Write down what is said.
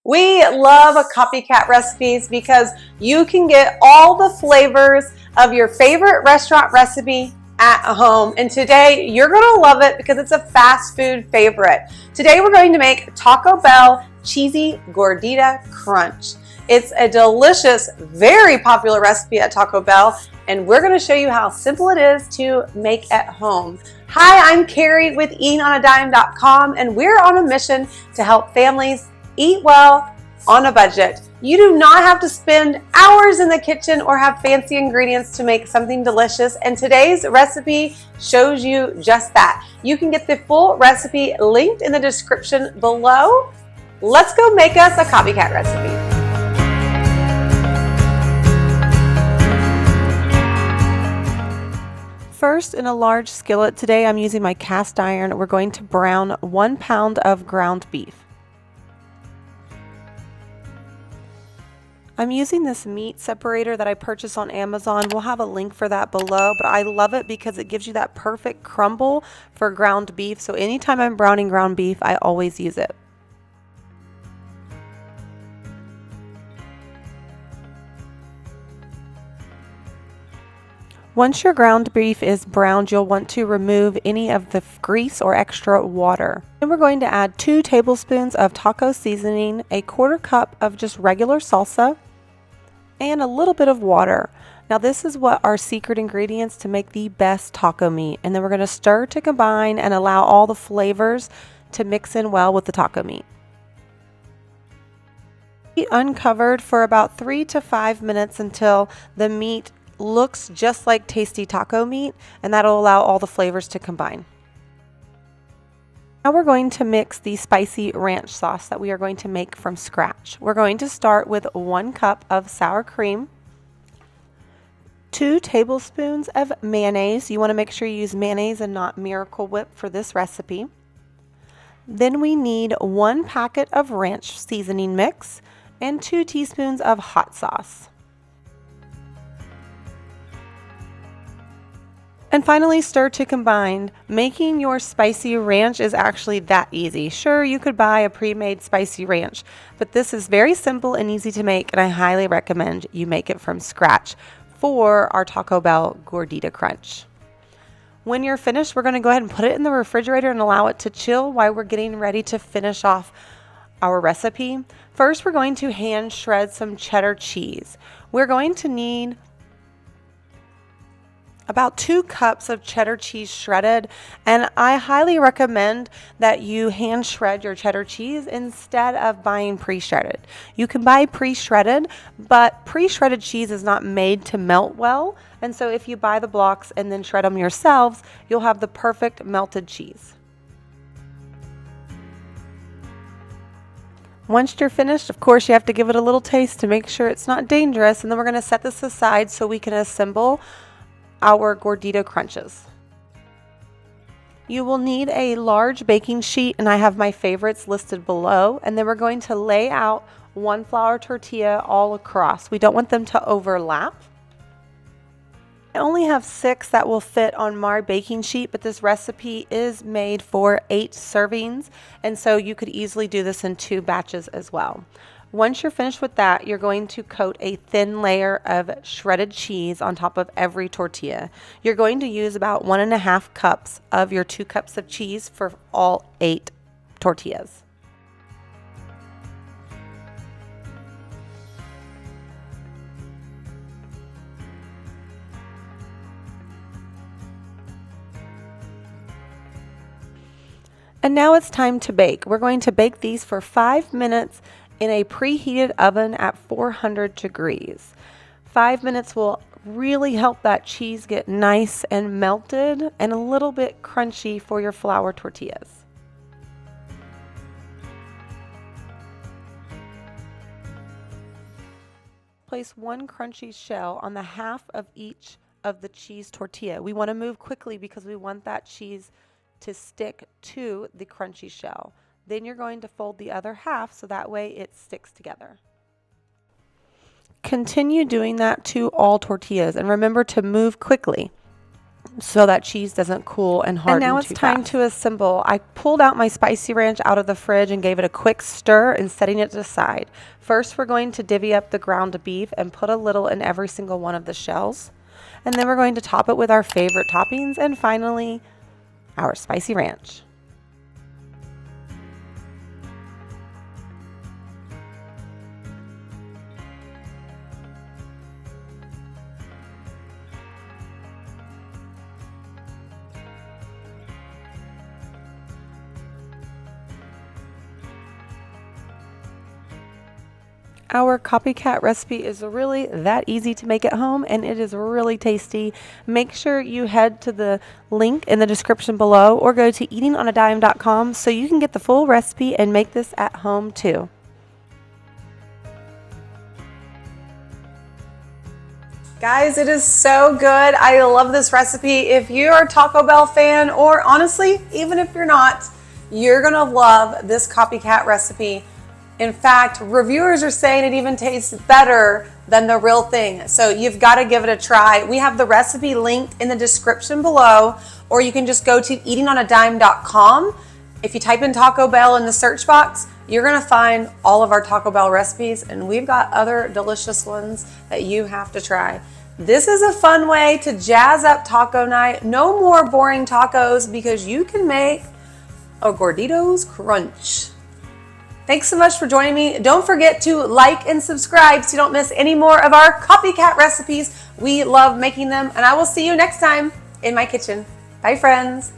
We love copycat recipes because you can get all the flavors of your favorite restaurant recipe at home. And today you're going to love it because it's a fast food favorite. Today we're going to make Taco Bell Cheesy Gordita Crunch. It's a delicious, very popular recipe at Taco Bell, and we're going to show you how simple it is to make at home. Hi, I'm Carrie with eatingonadime.com, and we're on a mission to help families eat well on a budget. You do not have to spend hours in the kitchen or have fancy ingredients to make something delicious, and today's recipe shows you just that. You can get the full recipe linked in the description below. Let's go make us a copycat recipe. First, in a large skillet, today I'm using my cast iron. We're going to brown 1 pound of ground beef. I'm using this meat separator that I purchased on Amazon. We'll have a link for that below, but I love it because it gives you that perfect crumble for ground beef. So anytime I'm browning ground beef, I always use it. Once your ground beef is browned, you'll want to remove any of the grease or extra water. Then we're going to add 2 tablespoons of taco seasoning, a 1/4 cup of just regular salsa, and a little bit of water. Now this is what our secret ingredients to make the best taco meat. And then we're going to stir to combine and allow all the flavors to mix in well with the taco meat. Be uncovered for about 3 to 5 minutes until the meat looks just like tasty taco meat, and that'll allow all the flavors to combine. Now we're going to mix the spicy ranch sauce that we are going to make from scratch. We're going to start with 1 cup of sour cream, 2 tablespoons of mayonnaise. You want to make sure you use mayonnaise and not Miracle Whip for this recipe. Then we need 1 packet of ranch seasoning mix and 2 teaspoons of hot sauce. And finally, stir to combine. Making your spicy ranch is actually that easy. Sure, you could buy a pre-made spicy ranch, but this is very simple and easy to make, and I highly recommend you make it from scratch for our Taco Bell Gordita Crunch. When you're finished, we're going to go ahead and put it in the refrigerator and allow it to chill while we're getting ready to finish off our recipe. First, we're going to hand shred some cheddar cheese. We're going to need about 2 cups of cheddar cheese shredded, and I highly recommend that you hand shred your cheddar cheese instead of buying pre-shredded. You can buy pre-shredded, but pre-shredded cheese is not made to melt well, and so if you buy the blocks and then shred them yourselves, you'll have the perfect melted cheese. Once you're finished, of course, you have to give it a little taste to make sure it's not dangerous, and then we're going to set this aside so we can assemble our gordita crunches. You will need a large baking sheet, and I have my favorites listed below, and then we're going to lay out 1 flour tortilla all across. We don't want them to overlap. I only have 6 that will fit on my baking sheet, but this recipe is made for 8 servings, and so you could easily do this in 2 batches as well. Once you're finished with that, you're going to coat a thin layer of shredded cheese on top of every tortilla. You're going to use about 1.5 cups of your 2 cups of cheese for all 8 tortillas. And now it's time to bake. We're going to bake these for 5 minutes in a preheated oven at 400 degrees. 5 minutes will really help that cheese get nice and melted and a little bit crunchy for your flour tortillas. Place 1 crunchy shell on the half of each of the cheese tortilla. We want to move quickly because we want that cheese to stick to the crunchy shell. Then you're going to fold the other half so that way it sticks together. Continue doing that to all tortillas, and remember to move quickly. so that cheese doesn't cool and harden too fast. And now it's time to assemble. I pulled out my spicy ranch out of the fridge and gave it a quick stir and setting it to the side. First, we're going to divvy up the ground beef and put a little in every single one of the shells. And then we're going to top it with our favorite toppings and finally our spicy ranch. Our copycat recipe is really that easy to make at home, and it is really tasty. Make sure you head to the link in the description below or go to eatingonadime.com so you can get the full recipe and make this at home too. Guys, it is so good. I love this recipe. If you're a Taco Bell fan, or honestly, even if you're not, you're gonna love this copycat recipe. In fact, reviewers are saying it even tastes better than the real thing. So you've got to give it a try. We have the recipe linked in the description below, or you can just go to eatingonadime.com. If you type in Taco Bell in the search box, you're going to find all of our Taco Bell recipes, and we've got other delicious ones that you have to try. This is a fun way to jazz up taco night. No more boring tacos because you can make a Gorditos crunch. Thanks so much for joining me. Don't forget to like and subscribe so you don't miss any more of our copycat recipes. We love making them, and I will see you next time in my kitchen. Bye, friends.